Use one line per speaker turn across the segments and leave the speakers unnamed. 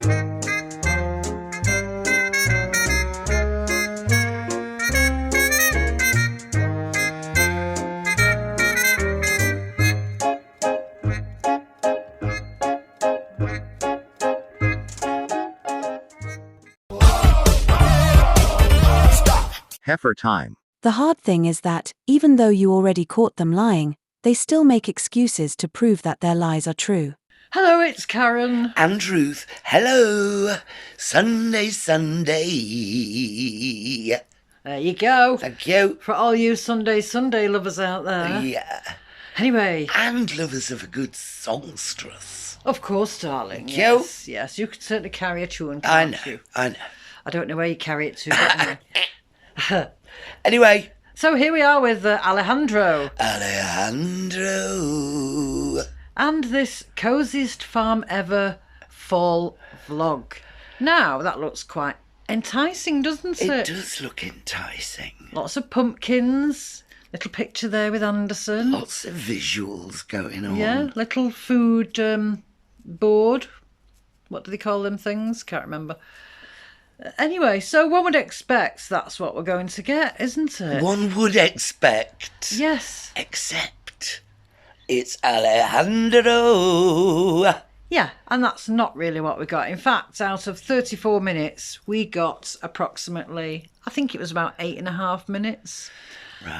Heifer time.
The hard thing is that, even though you already caught them lying, they still make excuses to prove that their lies are true.
Hello, it's Karen.
And Ruth. Hello. Sunday, Sunday.
There you go.
Thank you.
For all you Sunday lovers out there.
Yeah.
Anyway.
And lovers of a good songstress.
Of course, darling.
Thank
yes, yes. You could certainly carry a tune, can't you?
I know.
I don't know where you carry it to, but anyway.
Anyway.
So here we are with Alejandro.
Alejandro.
And this Coziest Farm Ever fall vlog. Now, that looks quite enticing, doesn't it?
It does look enticing.
Lots of pumpkins. Little picture there with Anderson.
Lots of visuals going on.
Yeah, little food board. What do they call them things? Can't remember. Anyway, so one would expect that's what we're going to get, isn't it?
One would expect.
Yes.
Except it's Alejandro.
Yeah, and that's not really what we got. In fact, out of 34 minutes, we got approximately, I think it was about 8.5 minutes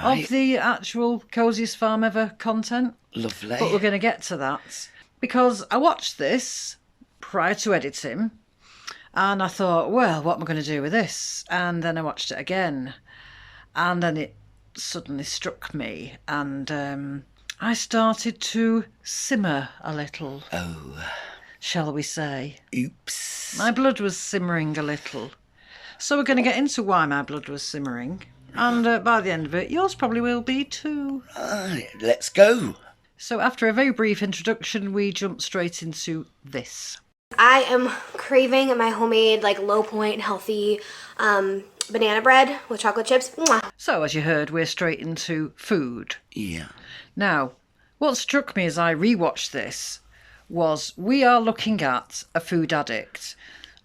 of the actual Coziest Farm Ever content.
Lovely.
But we're going to get to that because I watched this prior to editing and I thought, well, what am I going to do with this? And then I watched it again and then it suddenly struck me and I started to simmer a little.
Oh.
Shall we say?
Oops.
My blood was simmering a little. So we're going to get into why my blood was simmering. And by the end of it, yours probably will be too.
Right, let's go.
So after a very brief introduction, we jump straight into this.
I am craving my homemade, low point, healthy banana bread with chocolate chips. Mwah.
So as you heard, we're straight into food.
Yeah.
Now, what struck me as I rewatched this was we are looking at a food addict.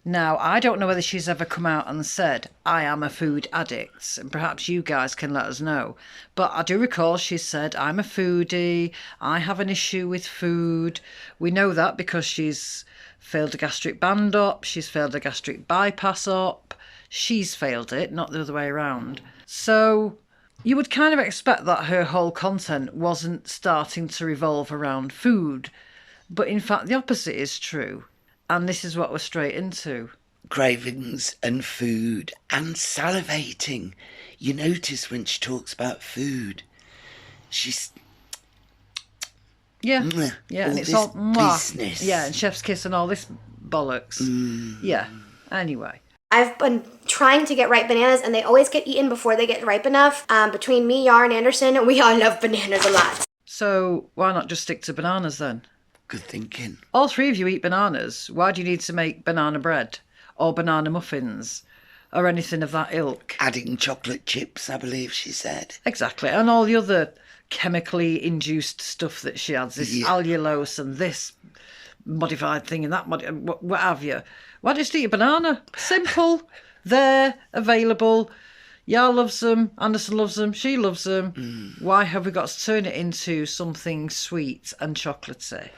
Now, I don't know whether she's ever come out and said, I am a food addict, and perhaps you guys can let us know. But I do recall she said, I'm a foodie, I have an issue with food. We know that because she's failed a gastric band op, she's failed a gastric bypass op, she's failed it, not the other way around. So you would kind of expect that her whole content wasn't starting to revolve around food. But in fact, the opposite is true. And this is what we're straight into.
Cravings and food and salivating. You notice when she talks about food, she's...
Yeah,
yeah,
and it's all
business.
Yeah, and chef's kiss and all this bollocks. Yeah, anyway.
I've been trying to get ripe bananas, and they always get eaten before they get ripe enough. Between me, Yar, and Anderson, we all love bananas a lot.
So why not just stick to bananas then?
Good thinking.
All three of you eat bananas. Why do you need to make banana bread or banana muffins or anything of that ilk?
Adding chocolate chips, I believe she said.
Exactly. And all the other chemically induced stuff that she adds, this allulose and this modified thing and that, what have you. Why just eat a banana? Simple. There, available. Yar loves them, Anderson loves them, she loves them. Why have we got to turn it into something sweet and chocolatey?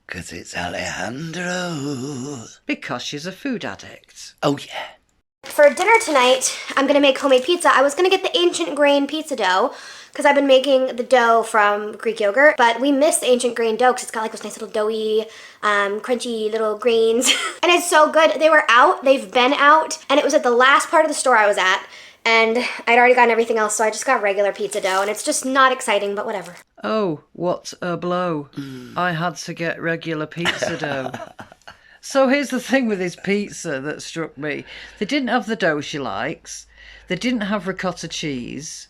Because it's Alejandro.
Because she's a food addict.
Oh, yeah.
For dinner tonight, I'm going to make homemade pizza. I was going to get the ancient grain pizza dough because I've been making the dough from Greek yogurt, but we missed the ancient grain dough because it's got those nice little doughy, crunchy little grains. And it's so good. They were out. They've been out. And it was at the last part of the store I was at. And I'd already gotten everything else, so I just got regular pizza dough, and it's just not exciting, but whatever.
Oh, what a blow. I had to get regular pizza dough. So here's the thing with this pizza that struck me. They didn't have the dough she likes. They didn't have ricotta cheese.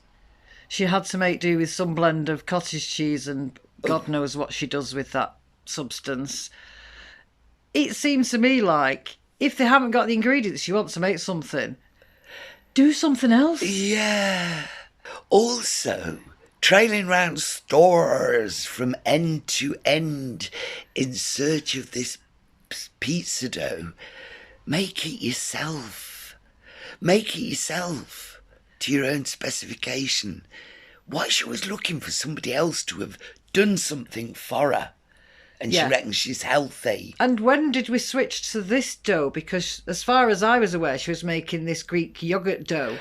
She had to make do with some blend of cottage cheese and God knows what she does with that substance. It seems to me like if they haven't got the ingredients she wants to make something, do something else.
Yeah. Also, trailing round stores from end to end in search of this pizza dough, make it yourself. Make it yourself to your own specification. Why she was looking for somebody else to have done something for her. And
Yeah.
she reckons she's healthy.
And when did we switch to this dough? Because as far as I was aware, she was making this Greek yogurt dough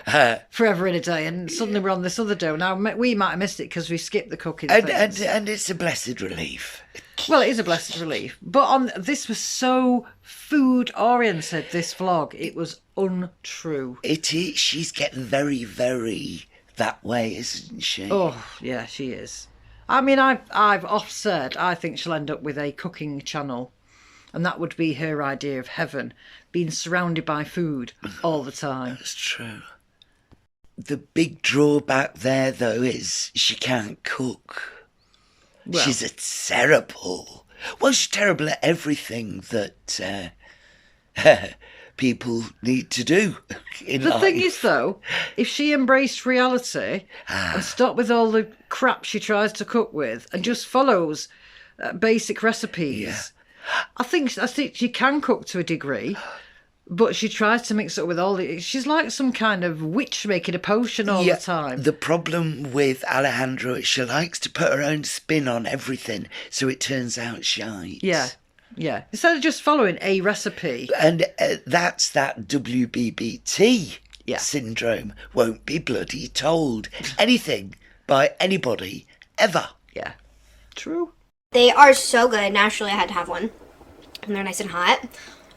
forever in a day, and suddenly we're on this other dough. Now, we might have missed it because we skipped the cooking things.
And it's a blessed relief.
Well, it is a blessed relief. But this was so food-oriented, this vlog. It was untrue.
It is. She's getting very, very that way, isn't she?
Oh, yeah, she is. I mean, I've oft said I think she'll end up with a cooking channel, and that would be her idea of heaven, being surrounded by food all the time.
That's true. The big drawback there, though, is she can't cook.
Well,
She's terrible. Well, she's terrible at everything that people need to do in
the
life.
thing is, though, if she embraced reality and stopped with all the crap she tries to cook with and just follows basic recipes, I think she can cook to a degree, but she tries to mix it with all the... She's like some kind of witch making a potion all the time.
The problem with Alejandra is she likes to put her own spin on everything, so it turns out shite.
Yeah. Instead of just following a recipe.
And that's that WBBT
Yeah.
syndrome. Won't be bloody told anything by anybody ever.
Yeah. True.
They are so good. Naturally, I had to have one. And they're nice and hot.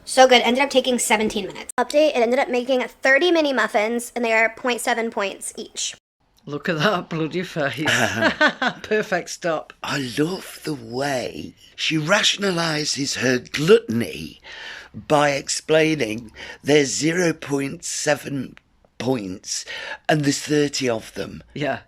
So good. Ended up taking 17 minutes. Update, it ended up making 30 mini muffins, and they are 0.7 points each.
Look at that bloody face. Perfect stop.
I love the way she rationalises her gluttony by explaining there's 0.7 points and there's 30 of them.
Yeah.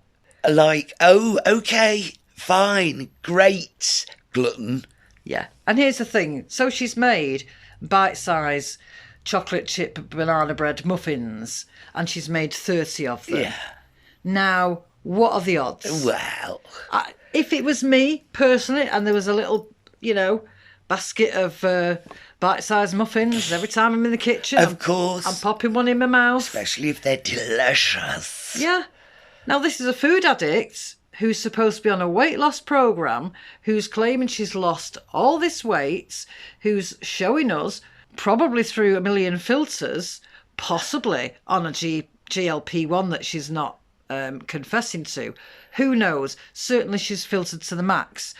Like, oh, okay, fine, great, glutton.
Yeah. And here's the thing. So she's made bite-sized chocolate chip banana bread muffins, and she's made 30 of them.
Yeah.
Now, what are the odds?
Well,
If it was me, personally, and there was a little, basket of bite-sized muffins every time I'm in the kitchen,
of course.
I'm popping one in my mouth.
Especially if they're delicious.
Yeah. Now, this is a food addict who's supposed to be on a weight loss program, who's claiming she's lost all this weight, who's showing us, probably through a million filters, possibly on a GLP-1 that she's not confessing to. Who knows? Certainly she's filtered to the max.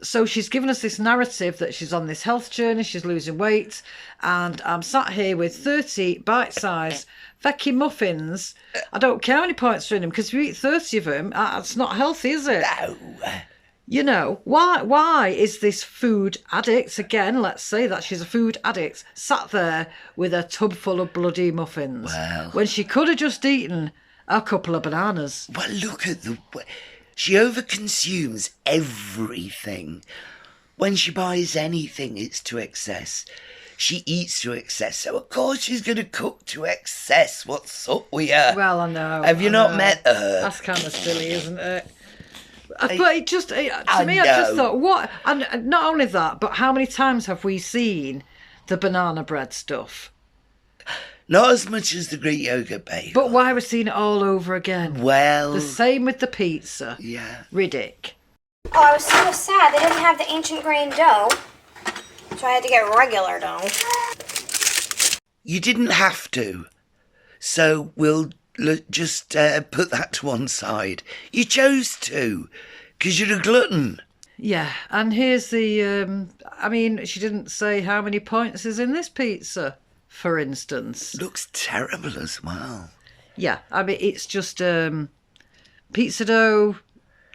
So she's given us this narrative that she's on this health journey, she's losing weight, and I'm sat here with 30 bite-sized fecky muffins. I don't care how many points are in them, because if you eat 30 of them, it's not healthy, is it?
No.
Why is this food addict, again, let's say that she's a food addict, sat there with a tub full of bloody muffins, when she could have just eaten a couple of bananas?
Well, look at the way she overconsumes everything. When she buys anything, it's to excess. She eats to excess, so of course she's going to cook to excess. What's up with her?
Well, I know.
Have you not met her?
That's kind of silly, isn't it? But it just, to me, I
know.
just thought, what? And not only that, but how many times have we seen the banana bread stuff?
Not as much as the Greek yogurt bagel.
But why are we seeing it all over again?
Well,
The same with the pizza.
yeah.
Riddick.
Oh, I was so sad. They didn't have the ancient grain dough. So I had to get regular dough.
You didn't have to. So we'll just put that to one side. You chose to, because you're a glutton.
Yeah, and here's the, she didn't say how many points is in this pizza, for instance.
Looks terrible as well.
Yeah, it's just pizza dough,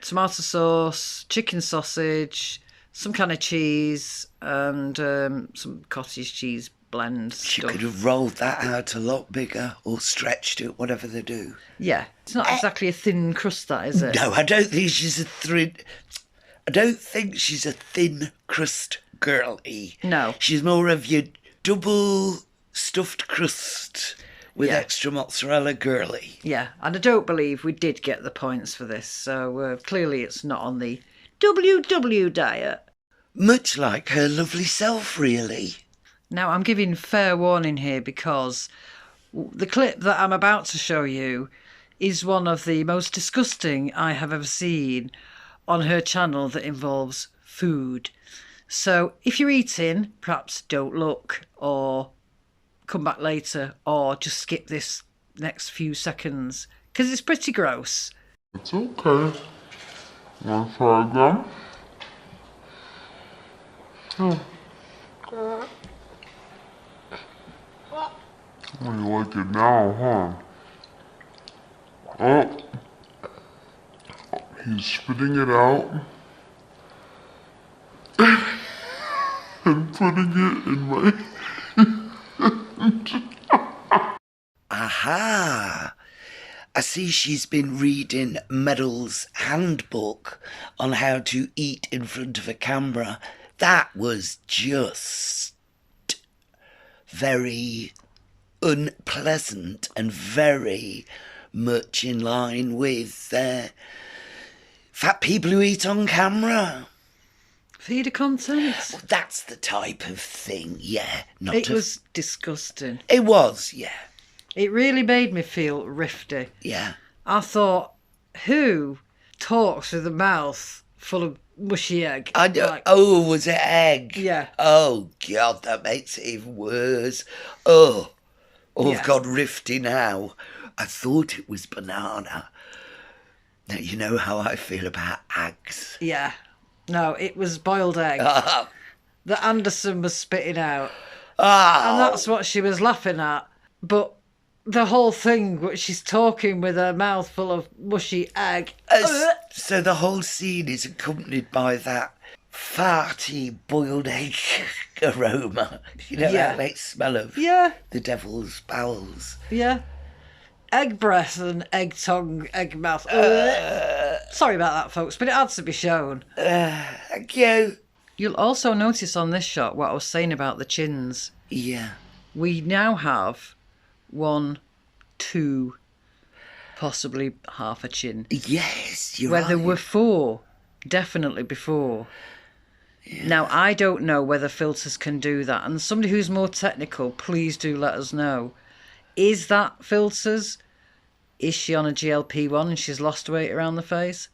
tomato sauce, chicken sausage, some kind of cheese, and some cottage cheese blend
She
stuff.
could have rolled that out a lot bigger or stretched it, whatever they do.
Yeah, it's not exactly a thin crust, that, is it?
No, I don't think she's a thin crust girlie.
No.
She's more of your double stuffed crust with
Yeah.
extra mozzarella girlie.
Yeah, and I don't believe we did get the points for this, so clearly it's not on the WW diet.
Much like her lovely self, really.
Now, I'm giving fair warning here because the clip that I'm about to show you is one of the most disgusting I have ever seen on her channel that involves food. So if you're eating, perhaps don't look or come back later or just skip this next few seconds because it's pretty gross.
It's okay. Want to try again? Oh. Oh, you like it now, huh? Oh. He's spitting it out. And putting it in my...
Aha! I see she's been reading Merrill's handbook on how to eat in front of a camera. That was just very unpleasant and very much in line with fat people who eat on camera.
Feeder content?
Well, that's the type of thing, yeah.
It was disgusting.
It was, yeah.
It really made me feel rifty.
Yeah.
I thought, who talks with a mouth full of mushy egg?
Oh, was it egg?
Yeah.
Oh, God, that makes it even worse. Oh,
Yeah.
I've got rifty now. I thought it was banana. Now, you know how I feel about eggs.
Yeah. No, it was boiled egg that Anderson was spitting out. And that's what she was laughing at. But the whole thing, which she's talking with her mouth full of mushy egg.
So the whole scene is accompanied by that farty boiled egg aroma. You know,
Yeah.
that makes smell of
Yeah,
the devil's bowels.
yeah. Egg breath and egg tongue, egg mouth. Sorry about that, folks, but it had to be shown.
Thank you.
You'll also notice on this shot what I was saying about the chins.
Yeah.
We now have 1, 2, possibly half a chin.
Yes, you're
Where
right.
there were 4, definitely before. Now, I don't know whether filters can do that. And somebody who's more technical, please do let us know. Is that filters? Is she on a GLP-1 and she's lost weight around the face?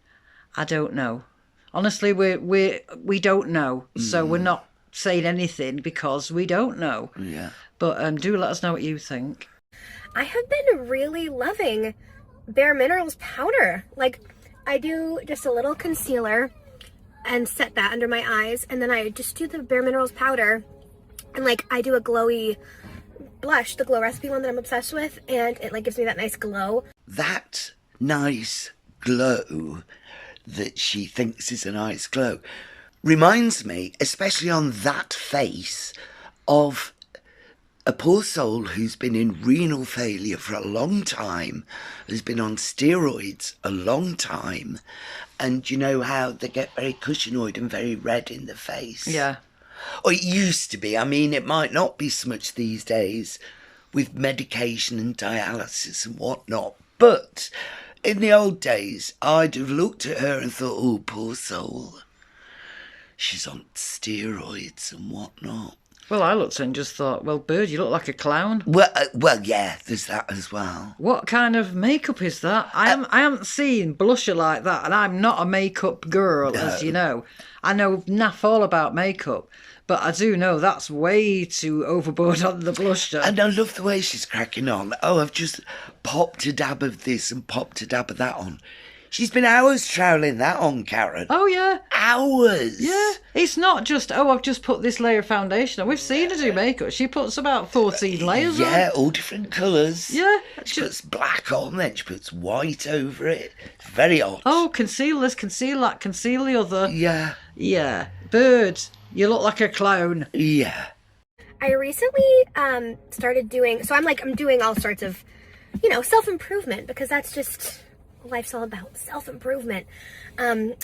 I don't know. Honestly, we don't know. So we're not saying anything because we don't know.
Yeah.
But do let us know what you think.
I have been really loving Bare Minerals powder. Like, I do just a little concealer and set that under my eyes, and then I just do the Bare Minerals powder, and like I do a glowy blush, the Glow Recipe one that I'm obsessed with, and it like gives me that nice glow.
That nice glow that she thinks is a nice glow reminds me, especially on that face, of a poor soul who's been in renal failure for a long time, has been on steroids a long time, and you know how they get very cushionied and very red in the face?
Yeah.
Or it used to be. I mean, it might not be so much these days with medication and dialysis and whatnot, but in the old days, I'd have looked at her and thought, oh, poor soul, she's on steroids and whatnot.
Well, I looked at it and just thought, well, Bird, you look like a clown.
Well, yeah, there's that as well.
What kind of makeup is that? I haven't seen blusher like that, and I'm not a makeup girl, as you know. I know naff all about makeup, but I do know that's way too overboard on the blusher.
And I love the way she's cracking on. Oh, I've just popped a dab of this and popped a dab of that on. She's been hours troweling that on, Karen.
Oh, yeah.
Hours.
Yeah. It's not just, oh, I've just put this layer of foundation on. We've seen her do makeup. She puts about 14 layers on.
Yeah, all different colours.
Yeah.
She puts black on, then she puts white over it. It's very odd.
Oh, conceal this, conceal that, conceal the other.
Yeah.
Yeah. Bird, you look like a clown.
Yeah.
I recently started doing, so I'm doing all sorts of, self-improvement, because that's just what life's all about, self-improvement. And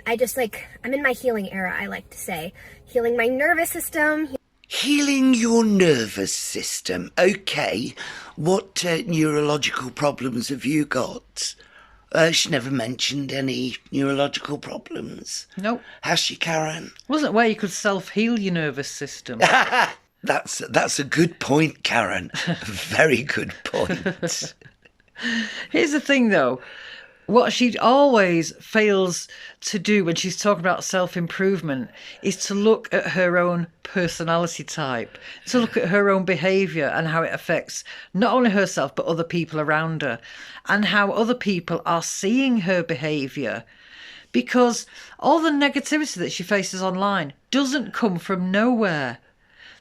I just I'm in my healing era, I like to say. Healing my nervous system.
Healing your nervous system. Okay. What neurological problems have you got? She never mentioned any neurological problems.
Nope.
Has she, Karen?
Wasn't where you could self-heal your nervous system.
That's a good point, Karen. Very good point.
Here's the thing, though. What she always fails to do when she's talking about self-improvement is to look at her own personality type, to look at her own behaviour and how it affects not only herself but other people around her, and how other people are seeing her behaviour. Because all the negativity that she faces online doesn't come from nowhere.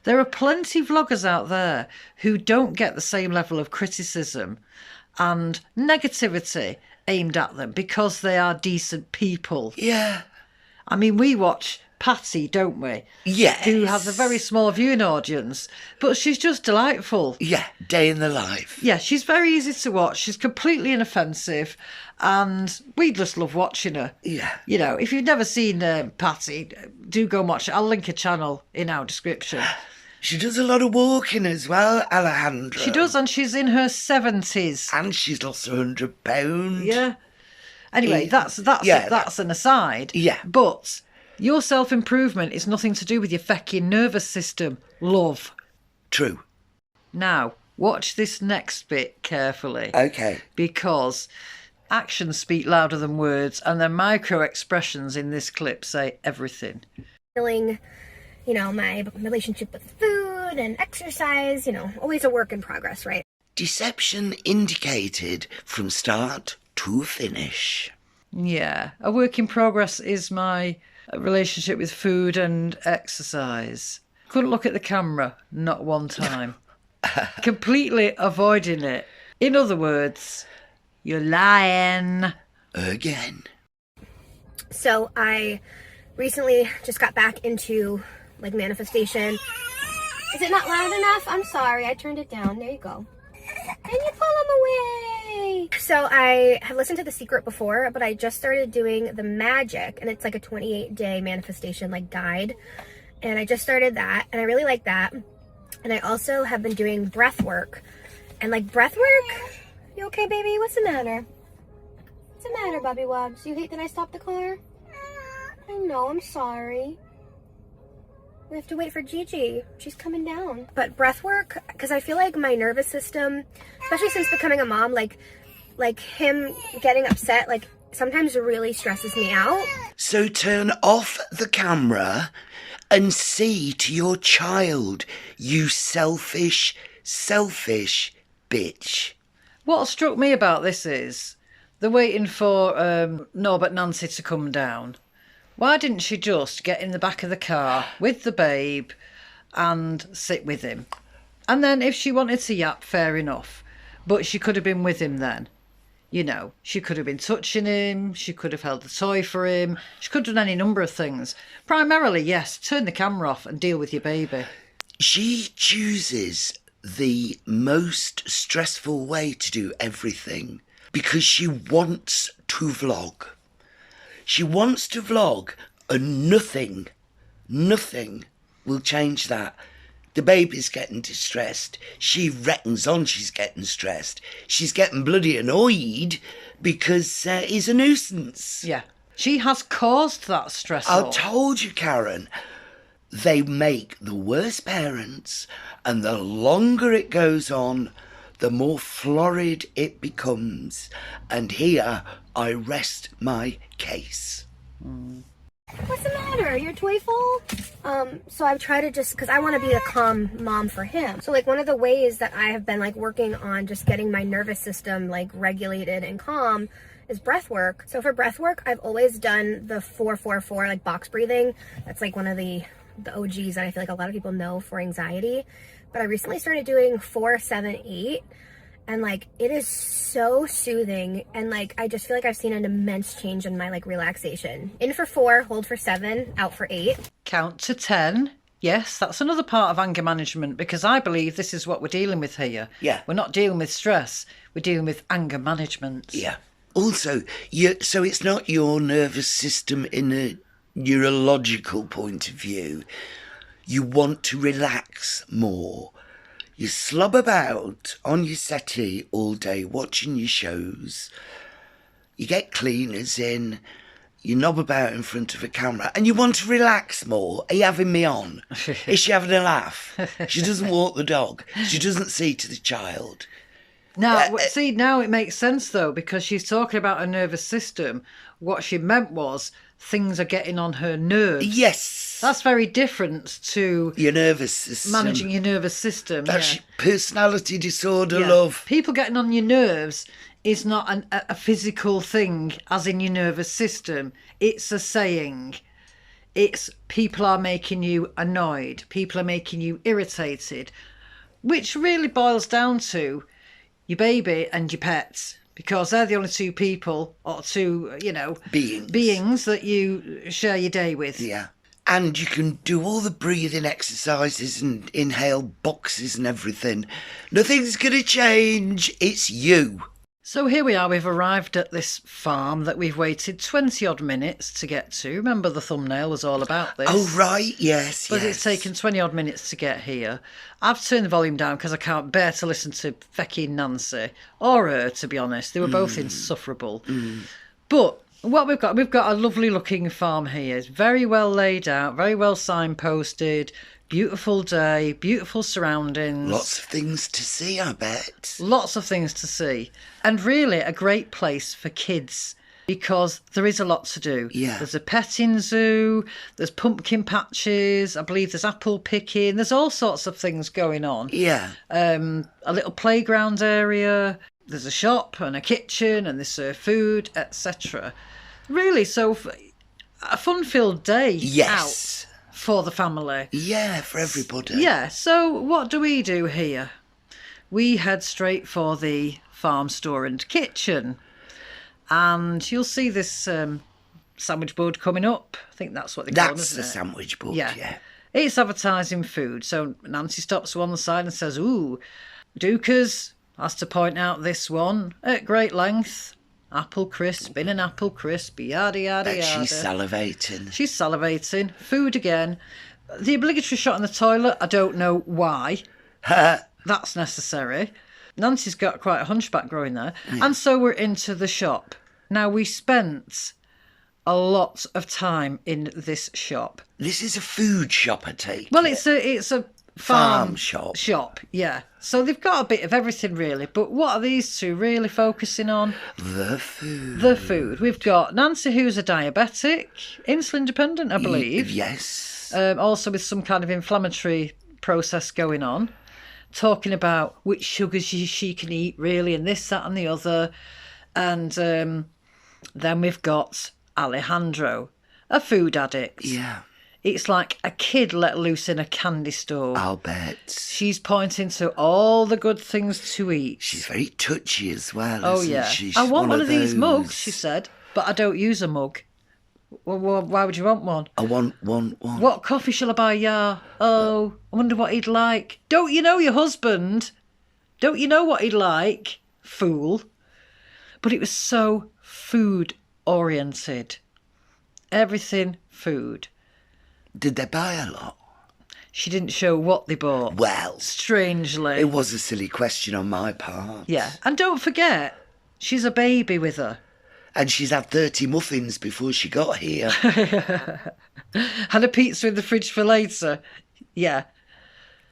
There are plenty of vloggers out there who don't get the same level of criticism and negativity aimed at them because they are decent people.
Yeah.
I mean, we watch Patty, don't we?
Yes.
Who has a very small viewing audience, but she's just delightful.
Yeah, day in the life.
Yeah, she's very easy to watch. She's completely inoffensive, and we just love watching her.
Yeah.
You know, if you've never seen Patty, do go and watch it. I'll link a channel in our description.
She does a lot of walking as well, Alejandra.
She does, and she's in her 70s.
And she's lost 100 pounds.
Yeah. Anyway, that's an aside.
Yeah.
But your self-improvement is nothing to do with your fecking nervous system, love.
True.
Now, watch this next bit carefully.
Okay.
Because actions speak louder than words, and the micro expressions in this clip say everything.
Feeling, you know, my relationship with food and exercise, you know, always a work in progress, right?
Deception indicated from start to finish.
Yeah, a work in progress is my relationship with food and exercise. Couldn't look at the camera, not one time. Completely avoiding it. In other words, you're lying.
Again.
So I recently just got back into like manifestation. Is it not loud enough? I'm sorry, I turned it down. There you go. And you pull them away. So I have listened to The Secret before, but I just started doing The Magic, and it's like a 28-day manifestation like guide. And I just started that, and I really like that. And I also have been doing breath work. And like breath work? You okay, baby? What's the matter? What's the matter, Bobby Wobbs? You hate that I stopped the car? I know, I'm sorry. We have to wait for Gigi. She's coming down. But breath work, because I feel like my nervous system, especially since becoming a mom, like him getting upset, like sometimes really stresses me out.
So turn off the camera and see to your child, you selfish bitch.
What struck me about this is they're waiting for Norbert Nancy to come down. Why didn't she just get in the back of the car with the babe and sit with him? And then if she wanted to yap, fair enough. But she could have been with him then. You know, she could have been touching him. She could have held the toy for him. She could have done any number of things. Primarily, yes, turn the camera off and deal with your baby.
She chooses the most stressful way to do everything because she wants to vlog. She wants to vlog, and nothing will change that. The baby's getting distressed. She reckons on she's getting stressed. She's getting bloody annoyed because he's a nuisance.
Yeah. She has caused that stress.
I told you, Karen. They make the worst parents, and the longer it goes on, the more florid it becomes. And here I rest my case.
What's the matter? Your toy full? So I've tried to just, because I want to be a calm mom for him. So like one of the ways that I have been like working on just getting my nervous system like regulated and calm is breath work. So for breath work, I've always done the 4-4-4 like box breathing. That's like one of the OGs that I feel like a lot of people know for anxiety. But I recently started doing 4-7-8. And like it is so soothing, and like I just feel like I've seen an immense change in my like relaxation. In for 4, hold for 7, out for 8.
Count to 10. Yes, that's another part of anger management, because I believe this is what we're dealing with here.
Yeah.
We're not dealing with stress, we're dealing with anger management.
Yeah. Also, so it's not your nervous system in a neurological point of view. You want to relax more. You slob about on your settee all day watching your shows. You get cleaners in. you knob about in front of a camera and you want to relax more. Are you having me on? Is she having a laugh? She doesn't walk the dog. She doesn't see to the child.
Now, see, now it makes sense, though, because she's talking about her nervous system. What she meant was things are getting on her nerves.
Yes.
That's very different to
Your nervous system.
managing your nervous system.
That's
yeah.
personality disorder,
Yeah.
love.
People getting on your nerves is not a physical thing, as in your nervous system. It's a saying. It's people are making you annoyed. People are making you irritated, which really boils down to your baby and your pets, because they're the only two people or two, beings that you share your day with.
Yeah. And you can do all the breathing exercises and inhale boxes and everything. Nothing's going to change. It's you.
So here we are, we've arrived at this farm that we've waited 20 odd minutes to get to. Remember, the thumbnail was all about this.
Oh, right, yes,
But
yes.
it's taken 20 odd minutes to get here. I've turned the volume down because I can't bear to listen to Becky and Nancy, or her, to be honest. They were both insufferable. But what we've got a lovely looking farm here. It's very well laid out, very well signposted, beautiful day, beautiful surroundings.
Lots of things to see, I bet.
Lots of things to see. And really a great place for kids because there is a lot to do.
Yeah.
There's a petting zoo, there's pumpkin patches, I believe there's apple picking, there's all sorts of things going on.
Yeah.
A little playground area, there's a shop and a kitchen and they serve food, etc. Really, so a fun-filled day
Yes.
out for the family.
Yeah, for everybody.
Yeah, so what do we do here? We head straight for the farm store and kitchen. And you'll see this sandwich board coming up. I think that's what they call it,
That's
isn't
the
it?
sandwich board,
Yeah.
yeah.
It's advertising food. So Nancy stops on the side and says, ooh, Dukers has to point out this one at great length. Apple crisp in an apple crisp, yada, yada,
Bet
yada.
she's salivating.
She's salivating. Food again. The obligatory shot in the toilet, I don't know why. That's necessary. Nancy's got quite a hunchback growing there. And so we're into the shop. Now, we spent a lot of time in this shop.
This is a food shop, I take
Well,
it.
it's a
Farm
farm
shop.
yeah. So they've got a bit of everything, really. But what are these two really focusing on?
The food.
The food. We've got Nancy, who's a diabetic, insulin dependent, I believe.
Yes.
Also with some kind of inflammatory process going on. Talking about which sugars she can eat, really, and this, that, and the other. And then we've got Alejandro, a food addict.
Yeah,
It's like a kid let loose in a candy store.
I'll bet.
She's pointing to all the good things to eat.
She's very touchy as well,
Oh,
isn't
yeah.
she? She's
I want one of these
those.
mugs, she said, but I don't use a mug. Well, why would you want one?
I want one.
What coffee shall I buy, ya? Oh, I wonder what he'd like. Don't you know your husband? Don't you know what he'd like? Fool. But it was so food-oriented. Everything food.
Did they buy a lot?
She didn't show what they bought.
Well,
Strangely.
it was a silly question on my part.
Yeah. And don't forget, she's a baby with her.
And she's had 30 muffins before she got here.
And a pizza in the fridge for later. Yeah.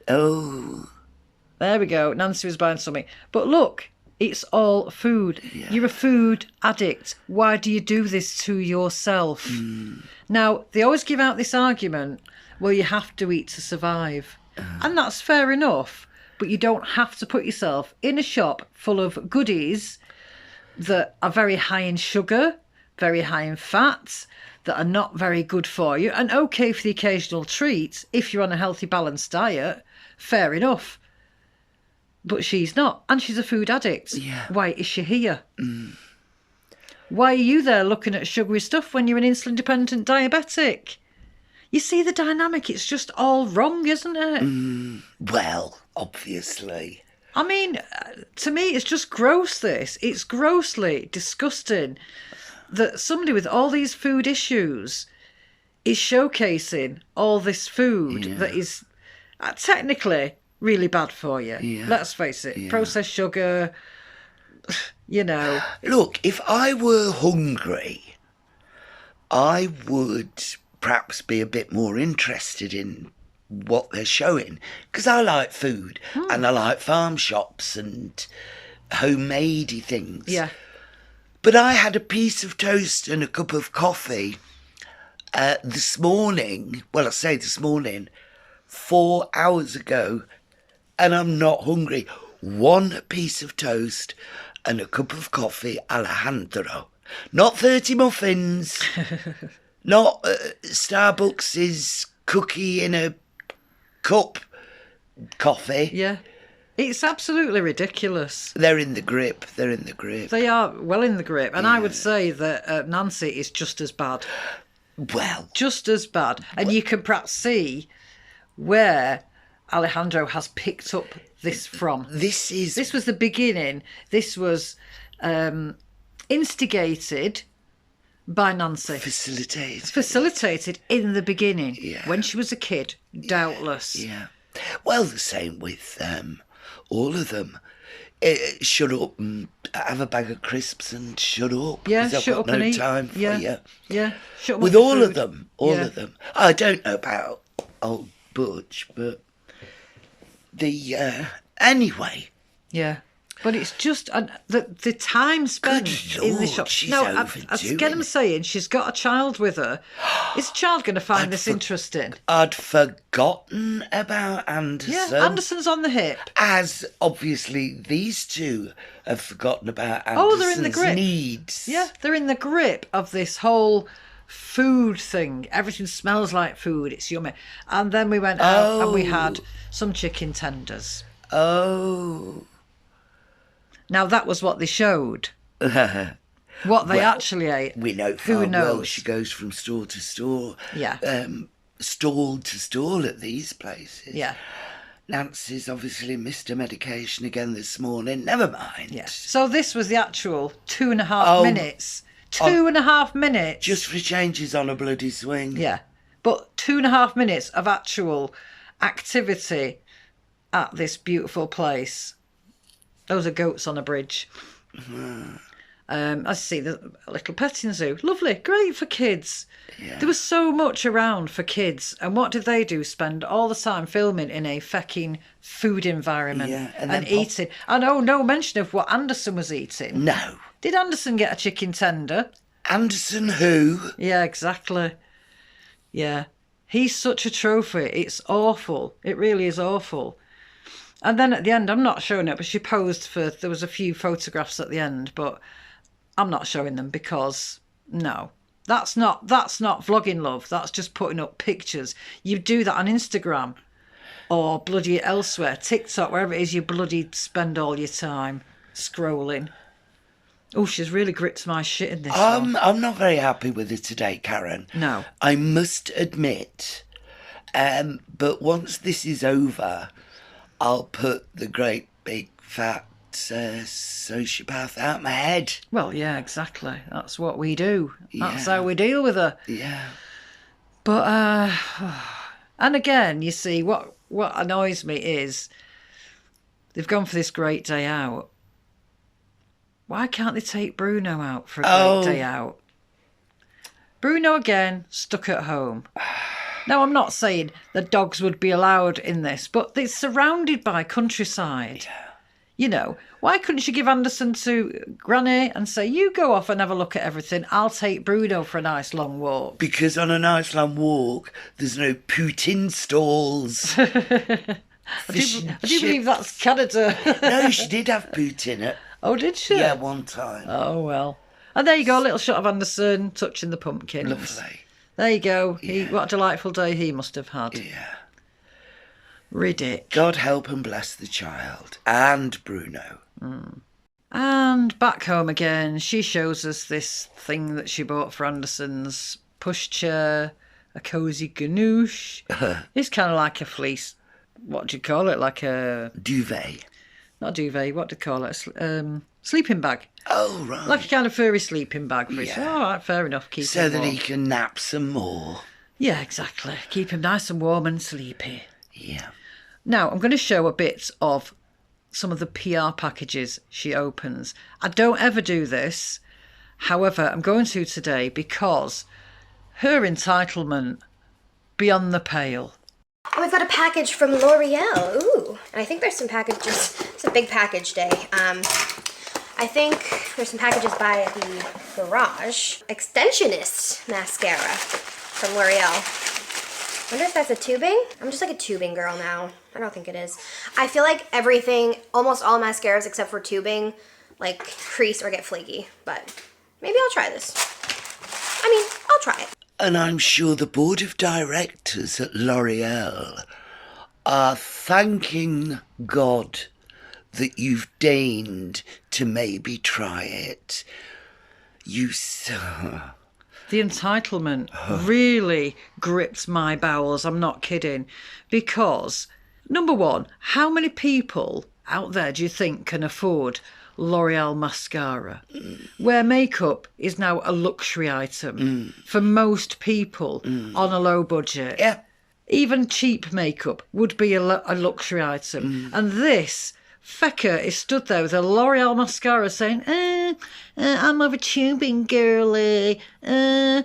Oh,
There we go. Nancy was buying something. But look, it's all food.
Yeah.
You're a food addict. Why do you do this to yourself? Now, they always give out this argument, well, you have to eat to survive. And that's fair enough. But you don't have to put yourself in a shop full of goodies that are very high in sugar, very high in fat, that are not very good for you, and okay for the occasional treat if you're on a healthy, balanced diet. Fair enough. But she's not, and she's a food addict.
Yeah.
Why is she here? Why are you there looking at sugary stuff when you're an insulin-dependent diabetic? You see the dynamic, it's just all wrong, isn't it?
well, obviously.
I mean, to me, it's just gross, this. It's grossly disgusting that somebody with all these food issues is showcasing all this food that is technically really bad for you.
Yeah.
Let's face it. Processed sugar, you know.
Look, if I were hungry, I would perhaps be a bit more interested in what they're showing, because I like food and I like farm shops and homemadey things.
Yeah.
But I had a piece of toast and a cup of coffee this morning. Well, I say this morning, 4 hours ago, and I'm not hungry. One piece of toast and a cup of coffee, Alejandro. Not 30 muffins. Not Starbucks' cookie in a cup coffee.
Yeah. It's absolutely ridiculous.
They're in the grip. They're in the grip.
They are well in the grip. And I would say that Nancy is just as bad.
Well,
Just as bad. And you can perhaps see where Alejandro has picked up this from.
this
This was the beginning. This was instigated by Nancy. Facilitated in the beginning.
Yeah.
When she was a kid, doubtless.
Yeah. Well, the same with all of them. Shut up and have a bag of crisps and shut up.
Yeah,
'cause I've
shut
got
up
no
and eat.
time for you.
Yeah. Shut up
With
with
all
food.
of them. All
Yeah.
of them. I don't know about old Butch, but anyway.
Yeah. But it's just the time spent
Good
in the
Lord,
shop.
she's
No, I
overdoing
get them
it.
saying she's got a child with her. Is the child going to find this interesting?
I'd forgotten about Anderson.
Yeah, Anderson's on the hip.
As obviously these two have forgotten about
Oh,
Anderson's
they're in the grip.
needs.
Yeah, they're in the grip of this whole food thing. Everything smells like food. It's yummy. And then we went out and we had some chicken tenders.
Oh.
Now, that was what they showed. What they actually ate.
We know
Who
far
knows?
well she goes from store to store.
Yeah.
Stall to stall at these places.
Yeah.
Nancy's obviously missed her medication again this morning. Never mind.
Yeah. So this was the actual 2.5 minutes. 2.5 minutes.
Just for changes on a bloody swing.
Yeah. But 2.5 minutes of actual activity at this beautiful place. Those are goats on a bridge. I see the little petting zoo. Lovely, great for kids.
Yeah.
There was so much around for kids. And what did they do? Spend all the time filming in a fecking food environment
Yeah,
and
then
eating. And no mention of what Anderson was eating.
No.
Did Anderson get a chicken tender?
Anderson who?
Yeah, exactly. Yeah. He's such a trophy. It's awful. It really is awful. And then at the end, I'm not showing it, but she posed for, there was a few photographs at the end, but I'm not showing them because, no. That's not vlogging, love. That's just putting up pictures. You do that on Instagram or bloody elsewhere, TikTok, wherever it is you bloody spend all your time scrolling. Oh, she's really gripped my shit in this one.
I'm not very happy with it today, Karen.
No.
I must admit. But once this is over, I'll put the great big fat sociopath out my head.
Well, yeah, exactly. That's what we do. That's
Yeah.
how we deal with her.
Yeah.
But, and again, you see, what annoys me is they've gone for this great day out. Why can't they take Bruno out for a great day out? Bruno again, stuck at home. Now, I'm not saying the dogs would be allowed in this, but they're surrounded by countryside. Yeah. You know, why couldn't you give Anderson to Granny and say, you go off and have a look at everything. I'll take Bruno for a nice long walk.
Because on a nice long walk, there's no Putin stalls.
I do believe that's Canada.
No, she did have Putin.
Oh, did she?
Yeah, one time.
Oh, well. And there you go, a little shot of Anderson touching the pumpkins.
Lovely.
There you go.
Yeah.
What a delightful day he must have had.
Yeah.
Ridic.
God help and bless the child. And Bruno.
And back home again, she shows us this thing that she bought for Anderson's pushchair, a cosy ganoush. It's kind of like a fleece. What do you call it? Like a...
Duvet.
Not duvet, what do you call it? Sleeping bag.
Oh, right.
Like a kind of furry sleeping bag for his.
Yeah.
All right, fair enough. Keep
So
him
that
warm.
he can nap some more.
Yeah, exactly. Keep him nice and warm and sleepy.
Yeah.
Now, I'm going to show a bit of some of the PR packages she opens. I don't ever do this. However, I'm going to today because Her entitlement, beyond the pale.
Oh, I've got a package from L'Oreal. Ooh, and I think there's some packages. It's a big package day. I think there's some packages by the garage. Extensionist mascara from L'Oreal. Wonder if that's a tubing? I'm just like a tubing girl now. I don't think it is. I feel like everything, almost all mascaras except for tubing, like crease or get flaky. But maybe I'll try this. I mean, I'll try it.
And I'm sure the board of directors at L'Oreal are thanking God that you've deigned to maybe try it. You sir.
The entitlement really gripped my bowels, I'm not kidding. Because, number one, how many people out there do you think can afford L'Oreal mascara? Where makeup is now a luxury item for most people on a low budget.
Yeah.
Even cheap makeup would be a luxury item. And this fecker is stood there with a L'Oreal mascara saying, I'm of a tubing girly. You're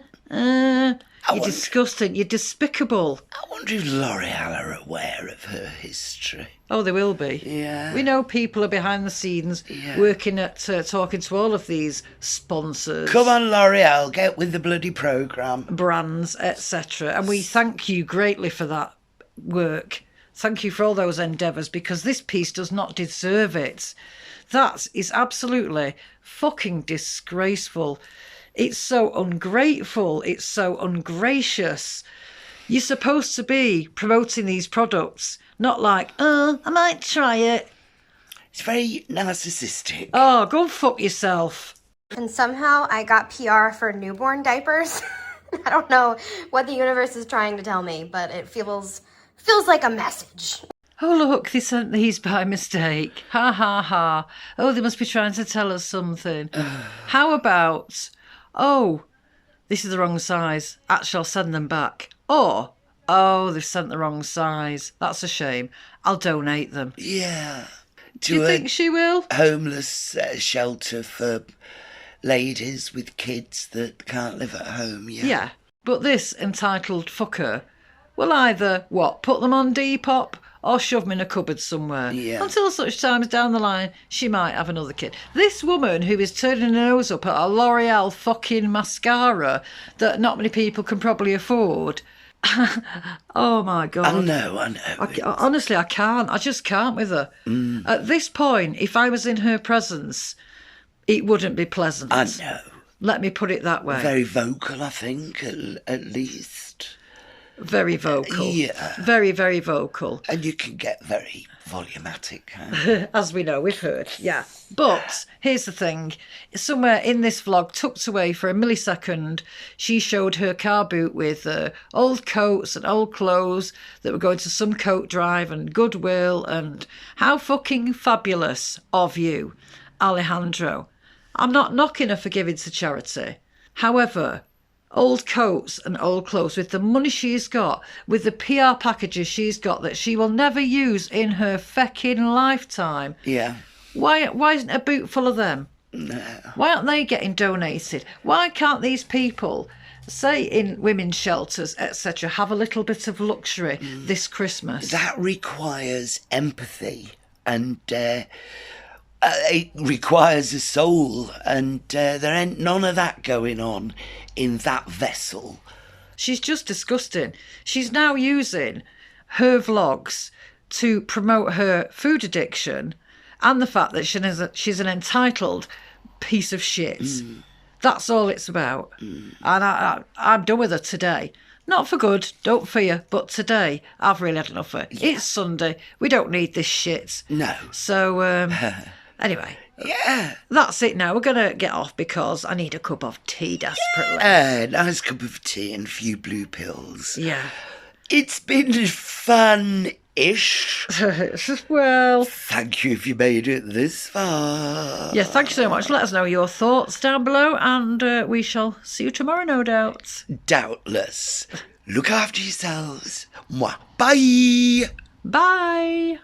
disgusting. You're despicable.
I wonder if L'Oreal are aware of her history.
Oh, they will be.
Yeah.
We know people are behind the scenes working at talking to all of these sponsors.
Come on, L'Oreal, get with the bloody programme.
Brands, etc. And we thank you greatly for that work. Thank you for all those endeavours, because this piece does not deserve it. That is absolutely fucking disgraceful. It's so ungrateful. It's so ungracious. You're supposed to be promoting these products, not like, I might try it.
It's very narcissistic.
Oh, go and fuck yourself.
And somehow I got PR for newborn diapers. I don't know what the universe is trying to tell me, but it feels like a message.
Oh, look, they sent these by mistake. Ha, ha, ha. Oh, they must be trying to tell us something. How about, this is the wrong size. Actually, I'll send them back. Or, they've sent the wrong size. That's a shame. I'll donate them.
Yeah.
Do you think she will?
Homeless shelter for ladies with kids that can't live at home,
Yeah, but this entitled fucker will either, put them on Depop or shove them in a cupboard somewhere.
Yeah.
Until such time as down the line, she might have another kid. This woman who is turning her nose up at a L'Oreal fucking mascara that not many people can probably afford. Oh, my God.
I know.
Honestly, I can't. I just can't with her. At this point, if I was in her presence, it wouldn't be pleasant.
I know.
Let me put it that way.
Very vocal, I think, at least.
Very vocal.
Yeah.
Very, very vocal.
And you can get very volumatic, can't you?
As we know, we've heard, yeah. But here's the thing. Somewhere in this vlog, tucked away for a millisecond, she showed her car boot with old coats and old clothes that were going to some coat drive and Goodwill, and how fucking fabulous of you, Alejandro. I'm not knocking her for giving to charity. However, old coats and old clothes with the money she's got, with the PR packages she's got that she will never use in her fecking lifetime.
Yeah.
Why isn't a boot full of them?
No.
Why aren't they getting donated? Why can't these people, say in women's shelters, etc., have a little bit of luxury this Christmas?
That requires empathy and it requires a soul, and there ain't none of that going on in that vessel.
She's just disgusting. She's now using her vlogs to promote her food addiction and the fact that she's an entitled piece of shit. That's all it's about. And I'm done with her today. Not for good, don't fear, but today I've really had enough of it. Yeah. It's Sunday. We don't need this shit.
No.
So, anyway.
Yeah.
That's it now. We're going to get off because I need a cup of tea desperately.
Nice cup of tea and a few blue pills.
Yeah.
It's been fun-ish.
Well,
thank you if you made it this far.
Yeah, thank you so much. Let us know your thoughts down below, and we shall see you tomorrow, no doubt.
Doubtless. Look after yourselves. Mwah. Bye.
Bye.